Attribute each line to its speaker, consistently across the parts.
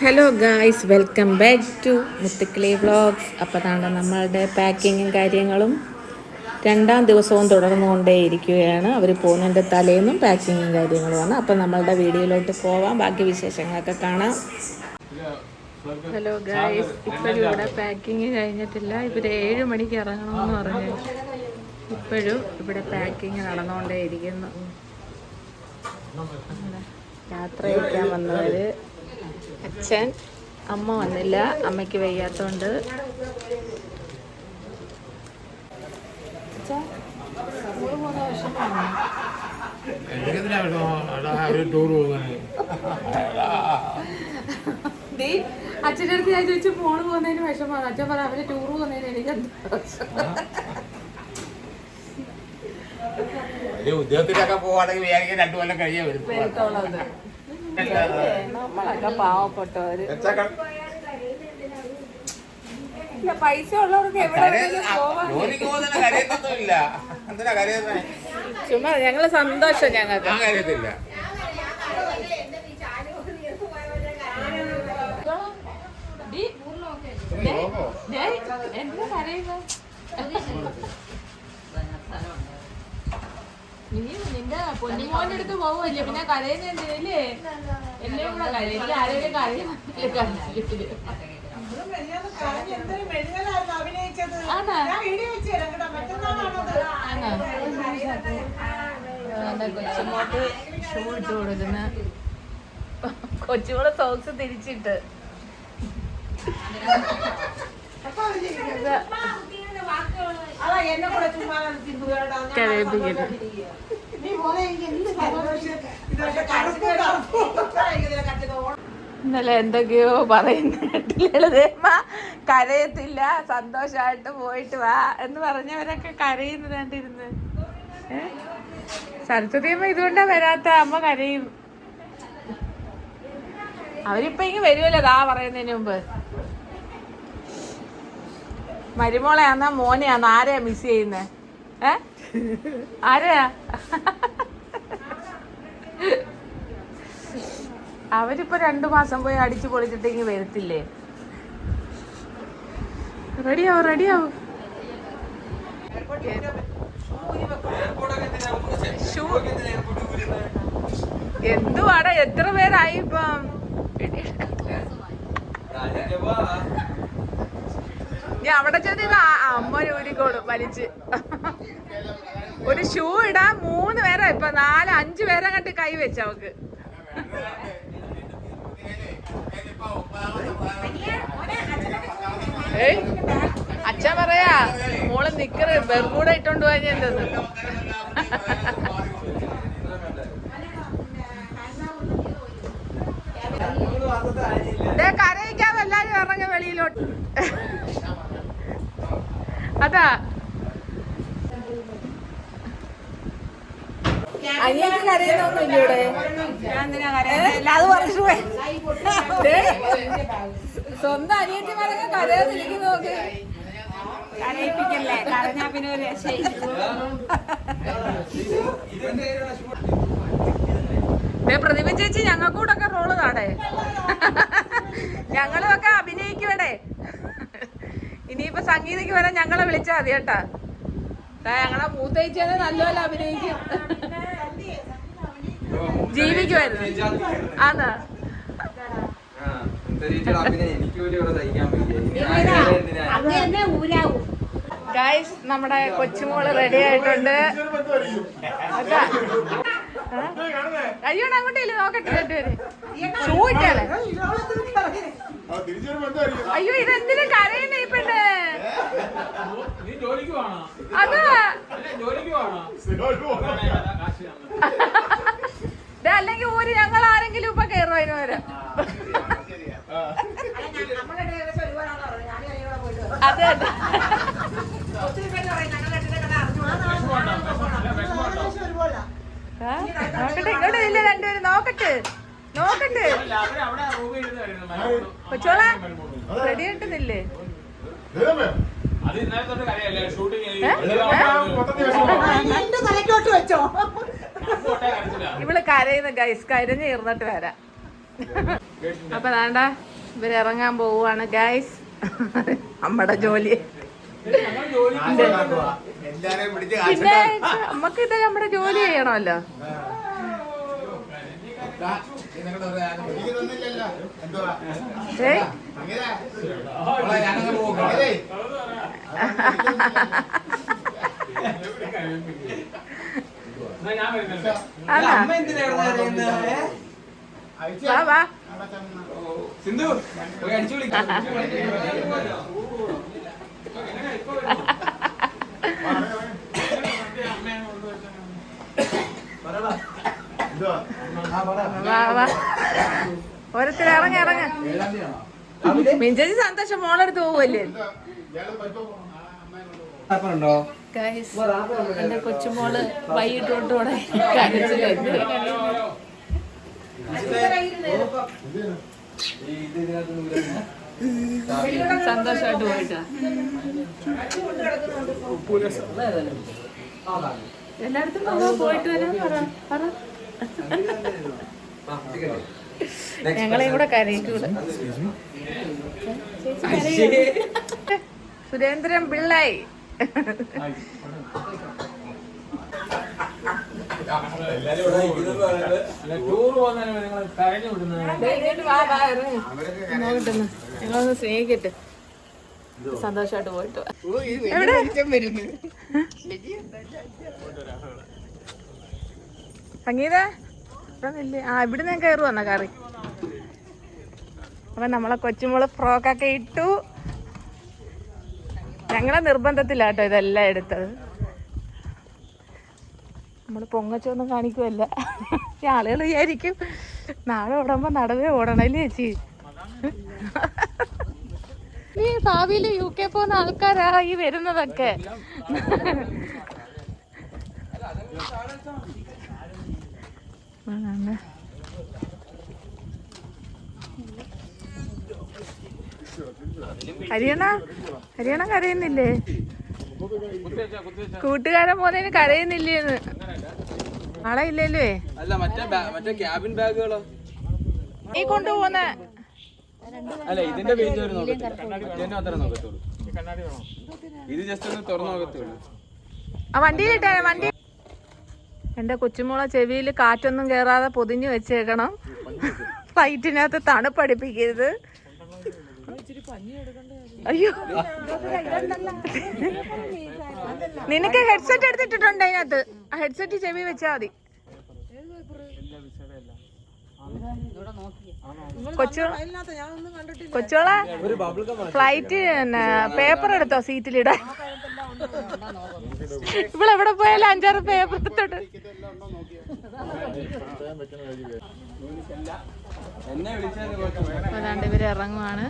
Speaker 1: Hello guys, welcome back to Muthukkili vlogs. അപ്പോൾ അതാണ് നമ്മളുടെ പാക്കിങ്ങും കാര്യങ്ങളും രണ്ടാം ദിവസവും തുടർന്നുകൊണ്ടേയിരിക്കുകയാണ്. അവർ പോകുന്നതിൻ്റെ തലേന്നും പാക്കിങ്ങും കാര്യങ്ങളുമാണ്. അപ്പോൾ നമ്മളുടെ വീഡിയോയിലോട്ട് പോവാം, ബാക്കി വിശേഷങ്ങളൊക്കെ കാണാം. ഹലോ ഗായ്സ്, ഇപ്പോഴും ഇവിടെ പാക്കിങ് കഴിഞ്ഞിട്ടില്ല. ഇവർ 7 മണിക്ക് ഇറങ്ങണമെന്ന് പറഞ്ഞു. ഇപ്പോഴും ഇവിടെ പാക്കിങ് നടന്നുകൊണ്ടേയിരിക്കുന്നു. യാത്ര കഴിക്കാൻ വന്നവർ, അച്ഛൻ, അമ്മ വന്നില്ല, അമ്മയ്ക്ക് വയ്യാത്തോണ്ട്. അച്ഛൻ്റെ അടുത്ത് ഞാൻ ചോദിച്ചു ഫോണ് പോകുന്നതിന് വിഷമാണ്. അച്ഛൻ പറ അവര് ടൂർ പോകുന്നതിന് എനിക്ക്
Speaker 2: ഉദ്യോഗത്തിലൊക്കെ പോവാണെങ്കിൽ 2 കൊല്ലം കഴിയാൻ വരും.
Speaker 1: നമ്മളൊക്കെ പാവപ്പെട്ടവര്, പൈസ ഉള്ളവർക്ക് ചുമ്മാ ഞങ്ങള് സന്തോഷം. ഞങ്ങൾക്ക്
Speaker 2: കാര്യത്തില്ല.
Speaker 1: എന്താ കരയുക? നീ നിന്റെ പൊന്നിമോന്റെ അടുത്ത് പോവല്ലേ, പിന്നെ കരയുന്നല്ലേ? എന്നെ കൂടെ കരയില്ല, ആരെങ്കിലും കരയില്ല. കൊച്ചുമോട്ട് ഷൂ ഇട്ട് കൊടുക്കുന്ന, കൊച്ചുമോളെ സോക്സ് തിരിച്ചിട്ട് ഇന്നലെ എന്തൊക്കെയോ പറയുന്നില്ല. കരയത്തില്ല, സന്തോഷമായിട്ട് പോയിട്ട് വാ എന്ന് പറഞ്ഞവരൊക്കെ കരയുന്നത് കണ്ടിരുന്ന്. സരസ്വതിയമ്മ ഇതുകൊണ്ടാ വരാത്ത, അമ്മ കരയും. അവരിപ്പോ ഇങ്ങ് വരുമല്ലോ ദാ പറയുന്നതിന് മുമ്പ്. മരുമോളെയാന്നാ മോനെയാന്ന് ആരെയാ മിസ് ചെയ്യുന്നേ? ആരെയാ? അവരിപ്പോ 2 മാസം പോയി അടിച്ചു പൊളിച്ചിട്ടെങ്കിൽ വരത്തില്ലേ? റെഡിയാവും. എന്തുവാടാ, എത്ര പേരായി ഇപ്പം? ഞാൻ അവിടെ ചെന്ന് അമ്മ ഊരിക്കോളും വലിച്ച്. ഒരു ഷൂ ഇടാൻ 3 പേരാ, ഇപ്പൊ 4-5 പേരെ കണ്ട് കൈ വെച്ച അവക്ക്. അച്ഛൻ പറയാ മോള് നിക്കറ് ബെർമൂഡ ഇട്ടോണ്ട് പോയാ എന്തെന്ന്. കരയിക്കാതെ എല്ലാരും ഇറങ്ങ വെളിയിലോട്ട്. അതാ അനിയത്തി കരയുന്നൊന്നുമില്ല ഇവിടെ. സ്വന്തം അനിയത്തിമാരൊക്കെ കരയാതിരിക്കുന്നു. നോക്ക്, കരയിപ്പിക്കല്ലേ, കരഞ്ഞാ പിന്നെ ഒരു പ്രതിഭ ചേച്ചി ഞങ്ങൾക്കൂടൊക്കെ റോള് താടേ. ഞങ്ങളുമൊക്കെ അഭിനയിക്കുവടേ. ഇനിയിപ്പോ സംഗീതയ്ക്ക് വരാൻ ഞങ്ങളെ വിളിച്ചാൽ മതി കേട്ടാ. ഞങ്ങളെ മൂത്തേച്ചേനെ നല്ലപോലെ അഭിനയിക്കും, ജീവിക്കുമായിരുന്നു. ആന്നാ ഗൈസ്, നമ്മുടെ കൊച്ചുമോള് റെഡി ആയിട്ടുണ്ട്. അയ്യോ അങ്ങോട്ടേല് നോക്കട്ടെ, 2 പേര് ഷൂ ഇട്ടാലേ. അയ്യോ ഇതെന്തിനും കരയുന്നേ ഈ പെണ്ണ്? അതാ അല്ലെങ്കിൽ ഊര് ഞങ്ങൾ ആരെങ്കിലും ഇപ്പൊ കയറും അതിന് വരാം. അതെ നോക്കട്ടെ, ഇങ്ങോട്ട് ഇല്ല, 2 പേര് നോക്കട്ടെ. കൊച്ചോളാ റെഡി ആയിട്ടുന്നില്ലേ? ഇവള് കരയുന്ന ഗൈസ്, കരഞ്ഞ് ഇരുന്നിട്ട് വരാം. അപ്പൊ വേണ്ട ഇവരിറങ്ങാൻ പോവാണ് ഗൈസ്. നമ്മുടെ ജോലി പിന്നെ നമ്മക്ക് ഇത് നമ്മുടെ ജോലി ചെയ്യണമല്ലോ. വാ
Speaker 2: സിന്ധു അടിച്ചു വിളിക്കാം. ഓരോരുത്തർ ഇറങ്ങ ഇറങ്ങ. മിഞ്ചേച്ചി സന്തോഷം മോളെടുത്ത് പോവല്ലേ. എന്റെ കൊച്ചുമോള് വൈകിട്ടോട്ടോടെ സന്തോഷമായിട്ട് പോയിട്ടാ. എല്ലായിടത്തും പോയിട്ട് വരാൻ പറ. ഞങ്ങളെയും കൂടെ കരയിക്കൂടെ. സുരേന്ദ്രൻ പിള്ളായി ഞങ്ങളൊന്ന് സ്നേഹിക്കട്ടെ. സന്തോഷമായിട്ട് പോയിട്ട് സംഗീത ഇവിടെ ഞാൻ കയറി വന്ന കറി. അപ്പൊ നമ്മളെ കൊച്ചുമോള് ഫ്രോക്കൊക്കെ ഇട്ടു. ഞങ്ങളെ നിർബന്ധത്തിലാട്ടോ ഇതെല്ലാം എടുത്തത്. നമ്മള് പൊങ്ങച്ചൊന്നും കാണിക്കുമല്ല. ആളുകൾ വിചാരിക്കും നാളെ ഓടുമ്പോ നടവേ ഓടണല്ലേ ചേച്ചി. ഈ ഭാവിയില് UK പോകുന്ന ആൾക്കാരാ ഈ വരുന്നതൊക്കെ. ഹരിയണ കരയുന്നില്ലേ? കൂട്ടുകാരൻ പോന്നതിന് കരയുന്നില്ലേന്ന്. നാളെ ഇല്ലല്ലേ?
Speaker 3: അല്ല മറ്റേ ക്യാബിൻ ബാഗുകളോ
Speaker 1: നീ കൊണ്ടുപോകുന്ന
Speaker 3: അല്ല ഇതിന്റെ പേജ് ഒരു നോക്കത്തില്ല. അത്ര നോക്കത്തുള്ളൂ. ഇത് ജസ്റ്റ് ഒന്ന് തുറന്നു നോക്കത്തുള്ളൂ.
Speaker 1: ആ വണ്ടിയിലിട്ടേ വണ്ടി. എന്റെ കൊച്ചുമോളെ ചെവിയിൽ കാറ്റൊന്നും കേറാതെ പൊതിഞ്ഞു വെച്ചേക്കണം. ഫ്ലൈറ്റിനകത്ത് തണുപ്പടിപ്പിക്കരുത്. അയ്യോ നിനക്ക് ഹെഡ്സെറ്റ് എടുത്തിട്ടുണ്ട് അതിനകത്ത്. ആ ഹെഡ്സെറ്റ് ചെവി വെച്ചാ മതി. കൊച്ചോളെ ഫ്ലൈറ്റ് പേപ്പർ എടുത്തോ സീറ്റിലിടാൻ. ഇവളെവിടെ പോയാലും 5-6 പേപ്പർ എടുത്തോട്ട്. അതാണ്ട് ഇവര് ഇറങ്ങുവാണ്.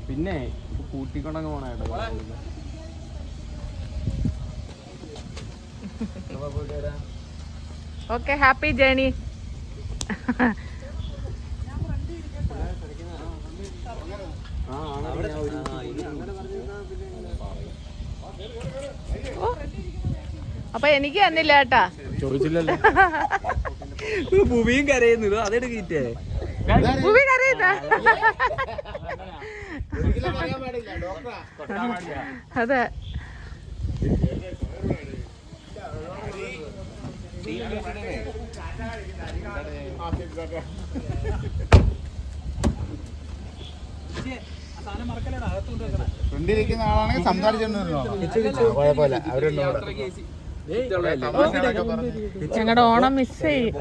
Speaker 3: പിന്നെ കൂട്ടിക്കൊണ്ടങ്ങ് പോണേട്ടോ.
Speaker 1: Okay happy journey. അപ്പൊ എനിക്ക് തന്നില്ല കേട്ടാ.
Speaker 3: ചോദിച്ചില്ലല്ലോ. ഭൂമിയും കരയുന്നു. അതെടുക്കേ
Speaker 1: ഭൂമി കരയുന്ന. അതെ
Speaker 2: ഫ്രണ്ടിരിക്കുന്ന ആളാണെങ്കിൽ സംസാരിച്ചിട്ടുണ്ടല്ലോ. കുഴപ്പമില്ല.
Speaker 1: ഞങ്ങളുടെ ഓണം മിസ് ചെയ്യും.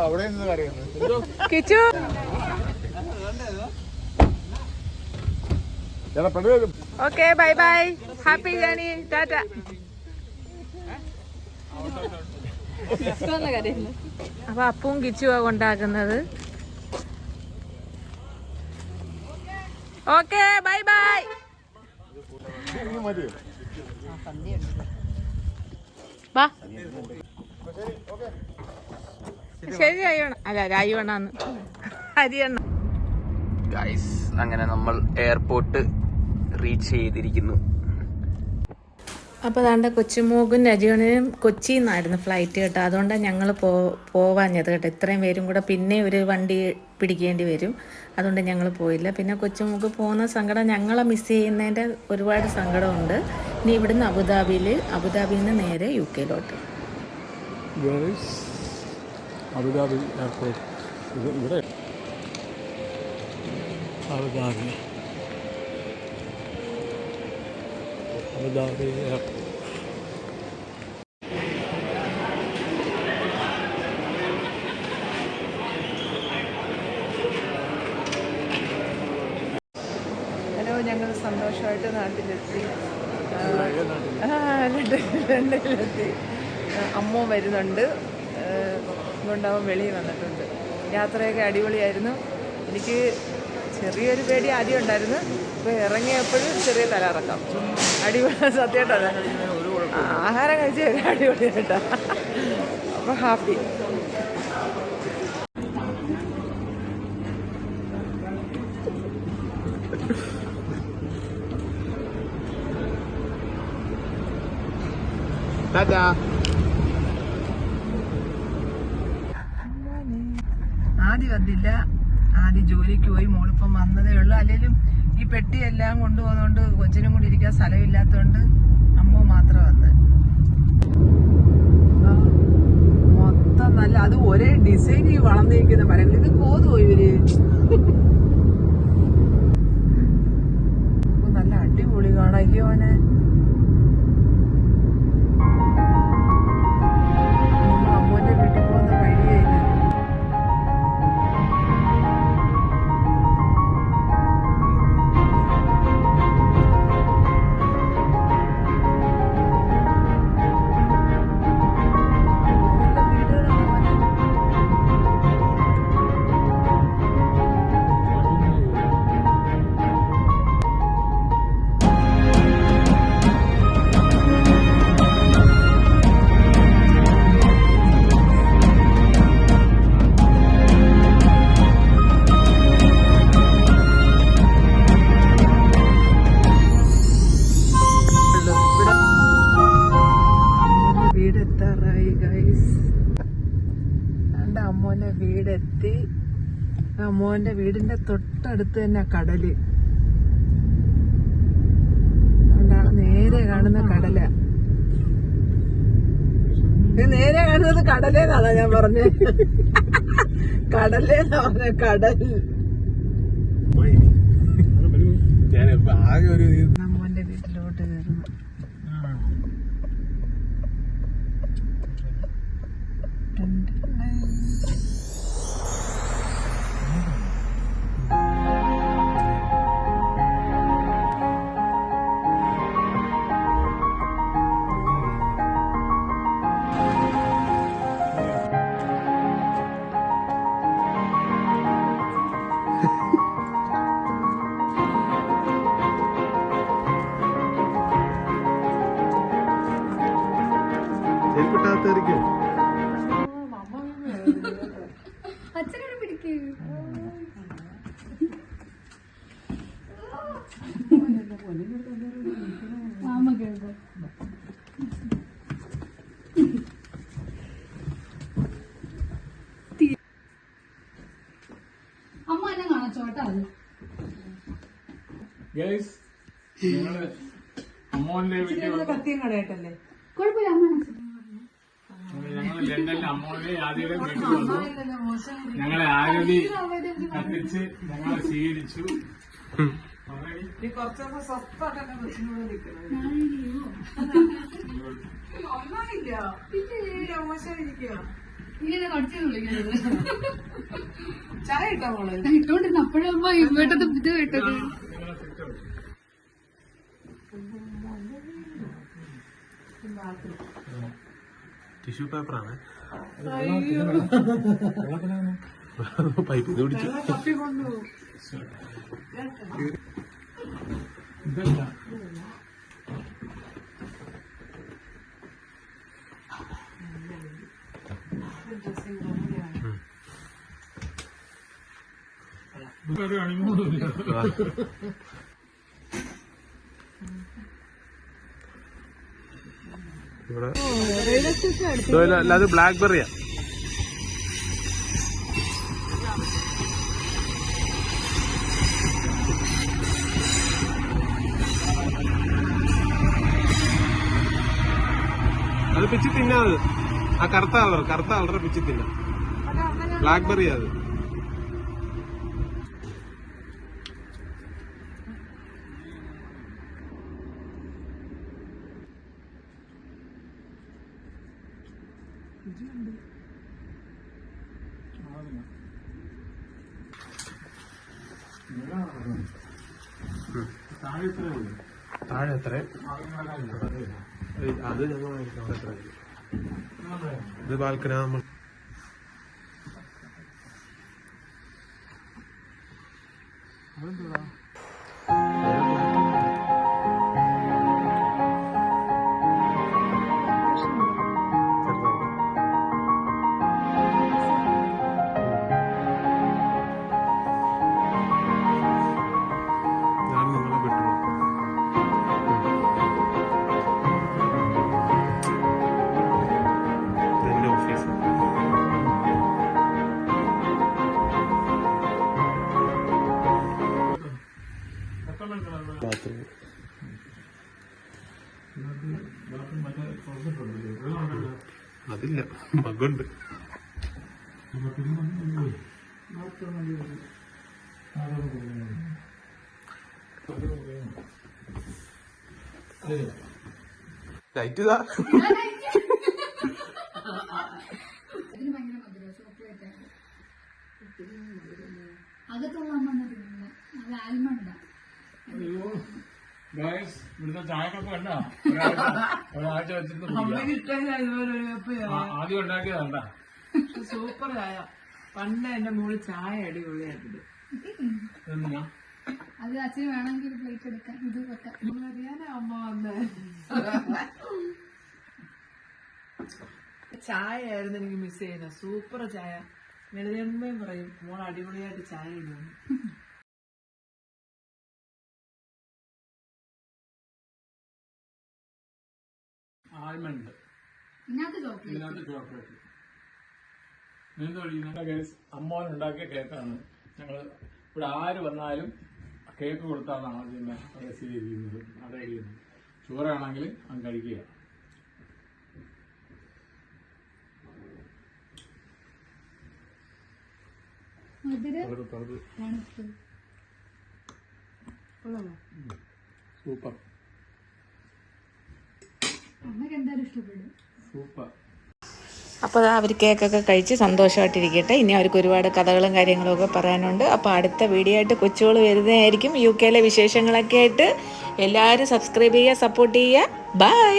Speaker 2: അവിടെ നിന്ന് കരയുന്നു.
Speaker 1: Kichu okay bye bye. Happy journey. Tata. അപ്പൊ അപ്പവും കിച്ചുവാ കൊണ്ടാക്കുന്നത്. Okay bye bye. വാ
Speaker 2: ശരി രായവണ്ണ അല്ല രായവണ്ണന്ന് ഹരിയണ്ണ.
Speaker 3: ഗൈസ് അങ്ങനെ നമ്മൾ എയർപോർട്ട് റീച്ച് ചെയ്തിരിക്കുന്നു.
Speaker 1: അപ്പോൾ അതാണ്ട് കൊച്ചുമോക്കും രജീവനും കൊച്ചിയിൽ നിന്നായിരുന്നു ഫ്ലൈറ്റ് കേട്ടോ. അതുകൊണ്ടാണ് ഞങ്ങൾ പോവാഞ്ഞത് കേട്ടോ. ഇത്രയും പേരും കൂടെ പിന്നെ ഒരു വണ്ടി പിടിക്കേണ്ടി വരും. അതുകൊണ്ട് ഞങ്ങൾ പോയില്ല. പിന്നെ കൊച്ചുമോക്ക് പോകുന്ന സങ്കടം, ഞങ്ങളെ മിസ് ചെയ്യുന്നതിൻ്റെ ഒരുപാട് സങ്കടമുണ്ട്. ഇനി ഇവിടുന്ന് അബുദാബിയിൽ നിന്ന് നേരെ UK-ലോട്ട്.
Speaker 4: അബുദാബി എയർപോർട്ട് ഇവിടെ അബുദാബി എയർപോർട്ട്.
Speaker 2: ഹലോ, ഞങ്ങൾ സന്തോഷമായിട്ട് നാട്ടിലെത്തി. ലണ്ടനിലെത്തി. അമ്മ വരുന്നുണ്ട്, അതുകൊണ്ടാവും വെളിയിൽ വന്നിട്ടുണ്ട്. യാത്രയൊക്കെ അടിപൊളിയായിരുന്നു. എനിക്ക് ചെറിയൊരു പേടി ആദ്യം ഉണ്ടായിരുന്നു. ഇപ്പോൾ ഇറങ്ങിയപ്പോഴും ചെറിയ തലയിറക്കം. അടിപൊളി സത്യമായിട്ടത്. ആഹാരം കഴിച്ച് അടിപൊളിയായിട്ടാ. അപ്പോൾ ഹാപ്പി. ആദ്യം വന്നില്ല, ആദ്യം ജോലിക്ക് പോയി. മോളിപ്പം വന്നതേ ഉള്ളൂ. അല്ലെങ്കിലും ഈ പെട്ടിയെല്ലാം കൊണ്ടുപോകുന്നതുകൊണ്ട് കൊച്ചിനും കൂടി ഇരിക്കാൻ സ്ഥലമില്ലാത്തതുകൊണ്ട് അമ്മ മാത്രം വന്ന്. മൊത്തം നല്ല, അത് ഒരേ ഡിസൈൻ ഈ വളർന്നിരിക്കുന്ന മരങ്ങൾ. ഇത് കോതുവോ ഇവര്? നല്ല അടിപൊളി കാണാം. അയ്യോ അവനെ അമ്മൂന്റെ വീട്ടിൽ പോകുന്ന വഴിയേ ഇത്. അമ്മോന്റെ വീടെത്തി. അമ്മോന്റെ വീടിന്റെ തൊട്ടടുത്ത് തന്നെ കടല്. അതുകൊണ്ടാണ് നേരെ കാണുന്ന കടല. നേരെ കാണുന്നത് കടലേന്നാണോ ഞാൻ പറഞ്ഞത്? കടലേന്നാ പറഞ്ഞ കടൽ. അമ്മോന്റെ വീട്ടിലോട്ട് കയറുന്നു.
Speaker 5: അച്ഛനെ പിടിക്കൂ. മാമ കേൾക്കോ? അമ്മ എന്നെ കാണിച്ചോട്ടാ. അത്
Speaker 2: കത്തിയും കടയട്ടല്ലേ?
Speaker 5: കുഴപ്പമില്ല, അമ്മ
Speaker 4: ലണ്ടനിൽ അമ്മോനെ ആദ്യം വീട്ടിൽ വന്നു. ഞങ്ങളെ ആരതി കത്തിച്ച് ഞങ്ങളെ സ്വീകരിച്ചു.
Speaker 2: കുറച്ചൊക്കെ സ്വസ്ഥായിട്ടൊക്കെ കൊച്ചിനോട് നിൽക്കണം. ഒന്നാമില്ല, മോശമായിരിക്കുക.
Speaker 5: ഇങ്ങനെ കടിച്ചു വിളിക്കുന്നത്.
Speaker 2: ചായ ഇട്ടാ മോളെ
Speaker 5: ഇട്ടോണ്ടിരുന്ന അപ്പോഴമ്മ ഇങ്ങോട്ടത് ഇത് കേട്ടത്.
Speaker 4: ടിഷ്യൂ പേപ്പറാണ്. പൈപ്പ് ഇത് പിടിച്ചു. ഇതല്ല ഒരു അണിമൂടില്ല.
Speaker 6: ഇവിടെ അത് ബ്ലാക്ക്ബെറിയാ. അത് പിച്ചി തിന്നാത്. ആ കറുത്ത കളർ പിച്ചി തിന്നാം. ബ്ലാക്ക്ബെറി അത്. താഴെ എത്ര? അത് ഞങ്ങൾ അവിടെ എത്ര? ഇത് ബാൽക്കണി നമ്മൾ അതില്ല, മകുണ്ട്. ലൈറ്റ് ഇതാ.
Speaker 5: അകത്തുള്ള അമ്മ തിന്നുന്നത് അത് ആൽമണ്ടാ.
Speaker 4: ഇവിടുത്തെ ചായക്കൊക്കെ കണ്ടാ ഒരാഴ്ച വെച്ചിട്ട് ആദ്യം ഉണ്ടാക്കിയതണ്ട.
Speaker 2: സൂപ്പർ ചായ. പണ്ട് എന്റെ മോള് ചായ അടിപൊളിയായിട്ടുണ്ട്.
Speaker 5: അത് അച്ഛന് വേണമെങ്കിൽ ഒരു പ്ലേറ്റ് എടുക്കാം. ഇത് വെക്കാം.
Speaker 2: അറിയാനാ അമ്മ വന്ന് ചായ ആയിരുന്നു എനിക്ക് മിസ് ചെയ്യുന്നത്. സൂപ്പർ ചായ. ലളിതമ്മയും പറയും മോൾ അടിപൊളിയായിട്ട് ചായ ഇടുന്നു.
Speaker 4: ആൽമണ്ട്
Speaker 5: ഇതിനകത്ത് ചോക്ലേറ്റ്.
Speaker 4: ചോക്ലേറ്റ് അമ്മോൻ ഉണ്ടാക്കിയ കേക്കാണ്. ഞങ്ങൾ ഇവിടെ ആര് വന്നാലും കേക്ക് കൊടുത്താണ് ആദ്യം സ്വീകരിക്കുന്നത്. അടയിരിക്കുന്നത് ചോറാണെങ്കിൽ അത് കഴിക്കുക. സൂപ്പർ
Speaker 5: അമ്മക്ക് എന്തായാലും ഇഷ്ടപ്പെടും.
Speaker 4: സൂപ്പർ.
Speaker 1: അപ്പോൾ അവർ കേക്കൊക്കെ കഴിച്ച് സന്തോഷമായിട്ടിരിക്കട്ടെ. ഇനി അവർക്ക് ഒരുപാട് കഥകളും കാര്യങ്ങളും ഒക്കെ പറയാനുണ്ട്. അപ്പോൾ അടുത്ത വീഡിയോ ആയിട്ട് കൊച്ചുകൾ വരുന്നതായിരിക്കും. UK വിശേഷങ്ങളൊക്കെ ആയിട്ട്. എല്ലാവരും സബ്സ്ക്രൈബ് ചെയ്യുക, സപ്പോർട്ട് ചെയ്യുക. ബൈ.